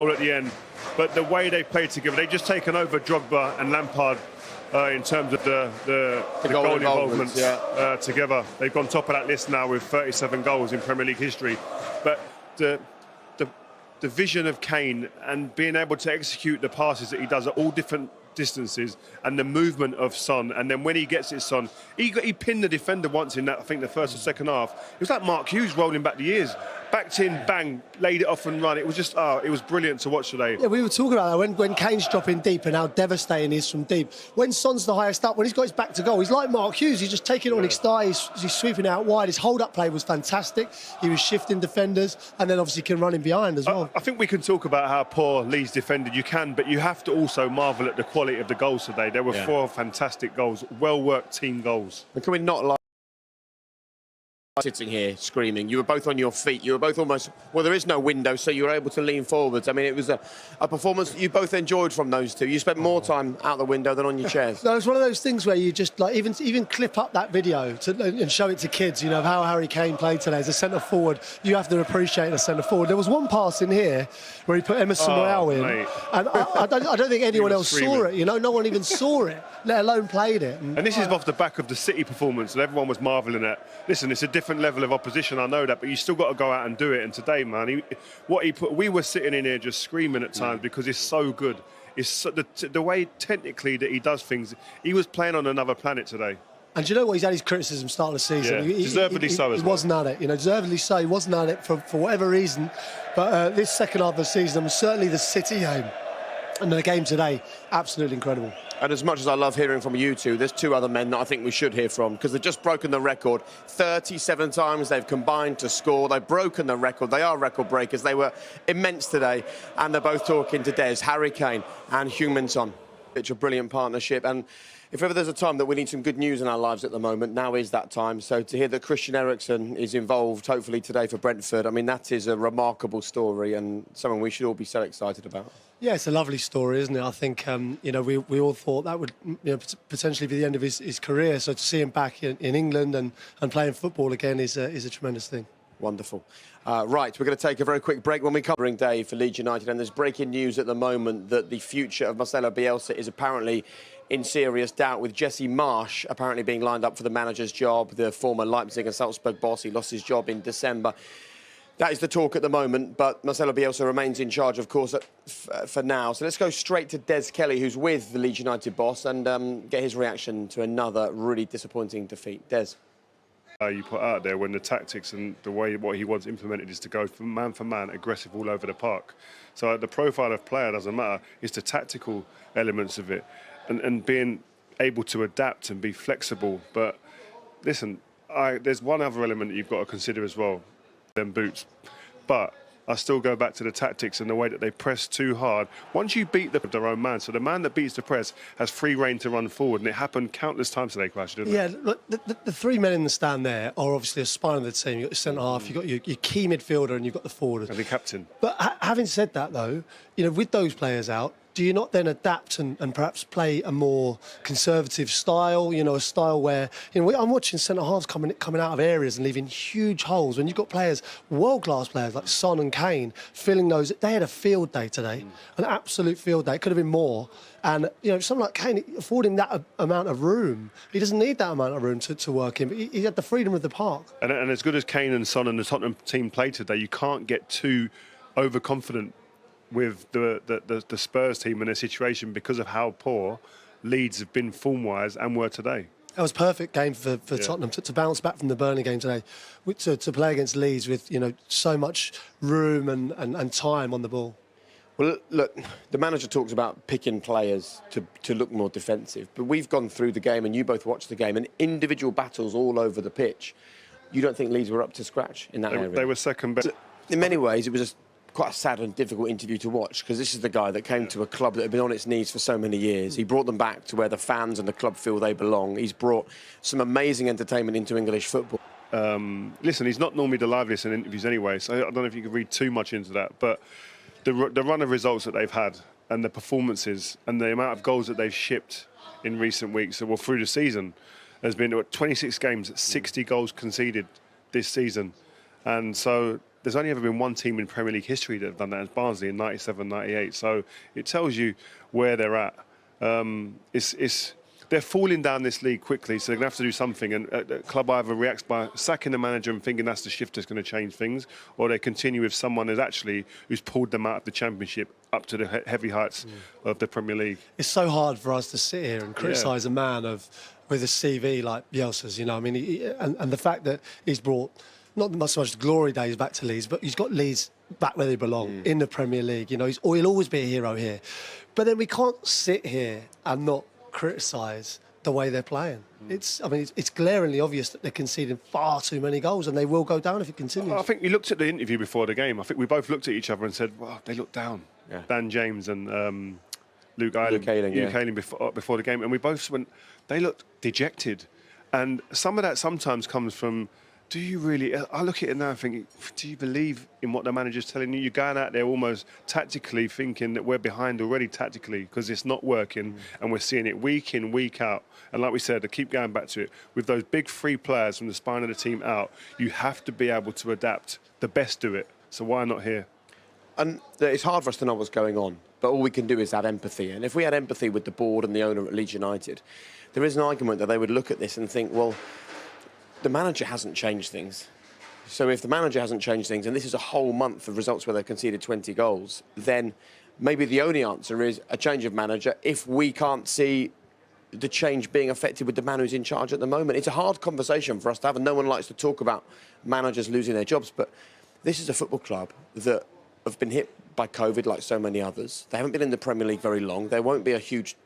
All at the end, but the way they played together, they've just taken over Drogba and Lampard in terms of the goal involvements together. They've gone top of that list now with 37 goals in Premier League history. But the vision of Kane and being able to execute the passes that he does at all different distances, and the movement of Son, and then when he gets it, Son, he pinned the defender once in that, I think the first or second half. It was like Mark Hughes rolling back the years, backed in, bang, laid it off and run. It was just, it was brilliant to watch today. Yeah, we were talking about that when Kane's dropping deep and how devastating he is from deep. When Son's the highest up, when he's got his back to goal, he's like Mark Hughes. He's just taking it on his thigh, he's sweeping out wide. His hold-up play was fantastic. He was shifting defenders, and then obviously can run in behind as well. I think we can talk about how poor Leeds defended. You can, but you have to also marvel at the quality of the goals today. There were 4 fantastic goals, well-worked team goals. And can we not lie? Sitting here screaming, you were both on your feet, you were both almost, well, there is no window, so you were able to lean forwards. I mean, it was a performance that you both enjoyed from those two. You spent more time out the window than on your chairs. No, it's one of those things where you just like even clip up that video and show it to kids, you know, of how Harry Kane played today as a centre forward. You have to appreciate a centre forward. There was one pass in here where he put Emerson Royale in, and I don't think anyone else saw it, you know, no one even saw it, let alone played it. And this is off the back of the City performance that everyone was marvelling at. Listen, it's a different level of opposition, I know that, but you still got to go out and do it. And today, man, we were sitting in here just screaming at times because it's so good. It's so, the way technically that he does things. He was playing on another planet today. And do you know what? He's had his criticism starting the season. Yeah, deservedly so as well. He wasn't at it, you know, deservedly so. He wasn't at it for whatever reason. But this second half of the season was certainly the City game. And the game today, absolutely incredible. And as much as I love hearing from you two, there's 2 other men that I think we should hear from, because they've just broken the record. 37 times they've combined to score. They've broken the record. They are record breakers. They were immense today. And they're both talking to Des, Harry Kane and Heung-min Son. It's a brilliant partnership. And if ever there's a time that we need some good news in our lives at the moment, now is that time. So to hear that Christian Eriksen is involved, hopefully today for Brentford, I mean, that is a remarkable story and something we should all be so excited about. Yeah, it's a lovely story, isn't it? I think, you know, we all thought that would potentially be the end of his career. So to see him back in England and playing football again is a tremendous thing. Wonderful. Right, we're going to take a very quick break when we come. Day for Leeds United, and there's breaking news at the moment that the future of Marcelo Bielsa is apparently in serious doubt, with Jesse Marsch apparently being lined up for the manager's job, the former Leipzig and Salzburg boss. He lost his job in December. That is the talk at the moment, but Marcelo Bielsa remains in charge, of course, for now. So let's go straight to Des Kelly, who's with the Leeds United boss, and get his reaction to another really disappointing defeat. Des. You put out there when the tactics and the way what he wants implemented is to go for man, aggressive all over the park. So the profile of player doesn't matter, it's the tactical elements of it and being able to adapt and be flexible. But listen, there's one other element that you've got to consider as well, them boots. But I still go back to the tactics and the way that they press too hard. Once you beat their own man, so the man that beats the press has free rein to run forward, and it happened countless times today, Crash, didn't it? Yeah, look, the 3 men in the stand there are obviously a spine of the team. You've got your centre-half, you've got your key midfielder, and you've got the forward. And the captain. But having said that, though, you know, with those players out, do you not then adapt and perhaps play a more conservative style, you know, a style where, you know, I'm watching centre-halves coming out of areas and leaving huge holes. When you've got players, world-class players like Son and Kane, filling those, they had a field day today, an absolute field day. It could have been more. And, you know, someone like Kane, affording that amount of room, he doesn't need that amount of room to work in, but he had the freedom of the park. And as good as Kane and Son and the Tottenham team played today, you can't get too overconfident with the Spurs team in their situation because of how poor Leeds have been form-wise and were today. That was a perfect game for Tottenham to bounce back from the Burnley game today, to play against Leeds with, you know, so much room and time on the ball. Well, look, the manager talks about picking players to look more defensive, but we've gone through the game and you both watched the game, and individual battles all over the pitch. You don't think Leeds were up to scratch in that area? They were second best. In many ways, it was quite a sad and difficult interview to watch, because this is the guy that came to a club that had been on its knees for so many years. He brought them back to where the fans and the club feel they belong. He's brought some amazing entertainment into English football. Listen, he's not normally the liveliest in interviews anyway, so I don't know if you could read too much into that, but the run of results that they've had and the performances and the amount of goals that they've shipped in recent weeks, well, through the season, has been 26 games, 60 goals conceded this season. And so there's only ever been one team in Premier League history that have done that, as Barnsley in 97, 98. So it tells you where they're at. They're falling down this league quickly, so they're going to have to do something. And the club either reacts by sacking the manager and thinking that's the shift that's going to change things, or they continue with someone who's pulled them out of the Championship up to the heavy heights of the Premier League. It's so hard for us to sit here and criticise a man with a CV like Bielsa's. You know, I mean, and the fact that he's brought not so much the glory days back to Leeds, but he's got Leeds back where they belong in the Premier League. You know, he'll always be a hero here. But then we can't sit here and not criticise the way they're playing. It's glaringly obvious that they're conceding far too many goals, and they will go down if it continues. I think we looked at the interview before the game. I think we both looked at each other and said, "Wow, they look down." Yeah. Dan James and Luke Ayling before the game, and we both went, they looked dejected, and some of that sometimes comes from. Do you really? I look at it now and think, do you believe in what the manager's telling you? You're going out there almost tactically thinking that we're behind already tactically because it's not working, and we're seeing it week in, week out. And like we said, I keep going back to it, with those big three players from the spine of the team out, you have to be able to adapt. The best do it. So why not here? And it's hard for us to know what's going on, but all we can do is have empathy. And if we had empathy with the board and the owner at Leeds United, there is an argument that they would look at this and think, well, the manager hasn't changed things. So if the manager hasn't changed things, and this is a whole month of results where they've conceded 20 goals, then maybe the only answer is a change of manager if we can't see the change being affected with the man who's in charge at the moment. It's a hard conversation for us to have, and no one likes to talk about managers losing their jobs, but this is a football club that have been hit by COVID like so many others. They haven't been in the Premier League very long. There won't be a huge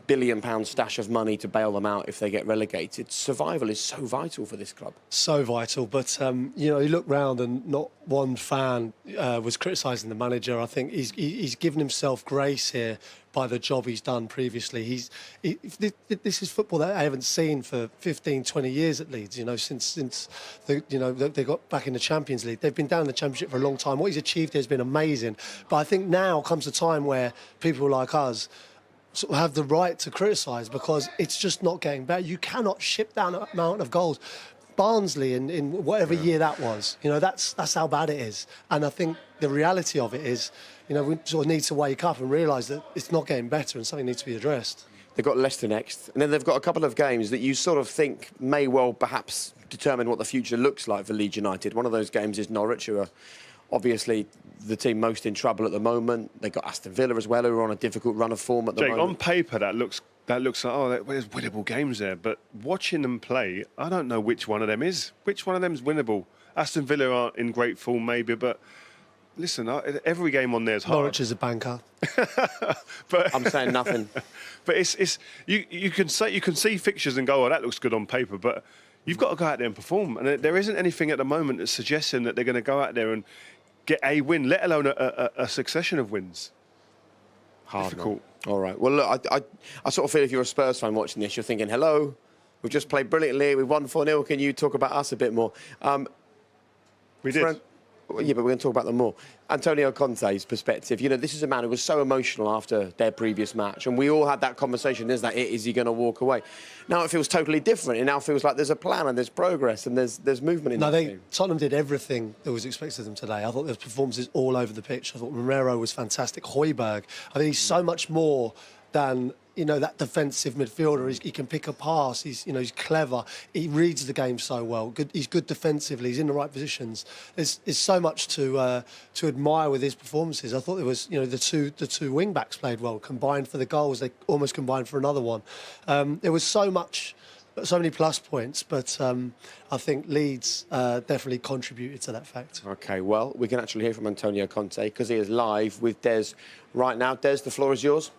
£billion stash of money to bail them out if they get relegated. Survival is so vital for this club. So vital, but you look round and not one fan was criticising the manager. I think he's given himself grace here by the job he's done previously. This is football that I haven't seen for 15, 20 years at Leeds. You know, since they got back in the Champions League, they've been down in the Championship for a long time. What he's achieved has been amazing. But I think now comes a time where people like us sort of have the right to criticise because it's just not getting better. You cannot ship down an amount of goals. Barnsley in whatever year that was, that's how bad it is. And I think the reality of it is, we sort of need to wake up and realise that it's not getting better and something needs to be addressed. They've got Leicester next, and then they've got a couple of games that you sort of think may well perhaps determine what the future looks like for Leeds United. One of those games is Norwich, who are obviously the team most in trouble at the moment. They've got Aston Villa as well, who are on a difficult run of form at the moment. On paper, that looks like, there's winnable games there. But watching them play, I don't know which one of them is. Which one of them is winnable? Aston Villa are in great form, maybe, but listen, every game on there is hard. Norwich is a banker. But I'm saying nothing. But you can see fixtures and go, oh, that looks good on paper, but you've got to go out there and perform. And there isn't anything at the moment that's suggesting that they're going to go out there and get a win, let alone a succession of wins. Hard. Difficult. All right. Well, look, I sort of feel if you're a Spurs fan watching this, you're thinking, hello, we've just played brilliantly, we've won 4-0, can you talk about us a bit more? We did. Yeah, but we're going to talk about them more. Antonio Conte's perspective. This is a man who was so emotional after their previous match, and we all had that conversation. Is he going to walk away? Now it feels totally different. It now feels like there's a plan and there's progress and there's movement in the team. Tottenham did everything that was expected of them today. I thought there was performances all over the pitch. I thought Romero was fantastic. Højbjerg, I think he's so much more than that defensive midfielder. He can pick a pass. He's clever. He reads the game so well. He's good defensively. He's in the right positions. There's so much to admire with his performances. I thought there was the two wing backs played well, combined for the goals. They almost combined for another one. There was so many plus points, but I think Leeds definitely contributed to that fact. OK, well, we can actually hear from Antonio Conte because he is live with Des right now. Des, the floor is yours.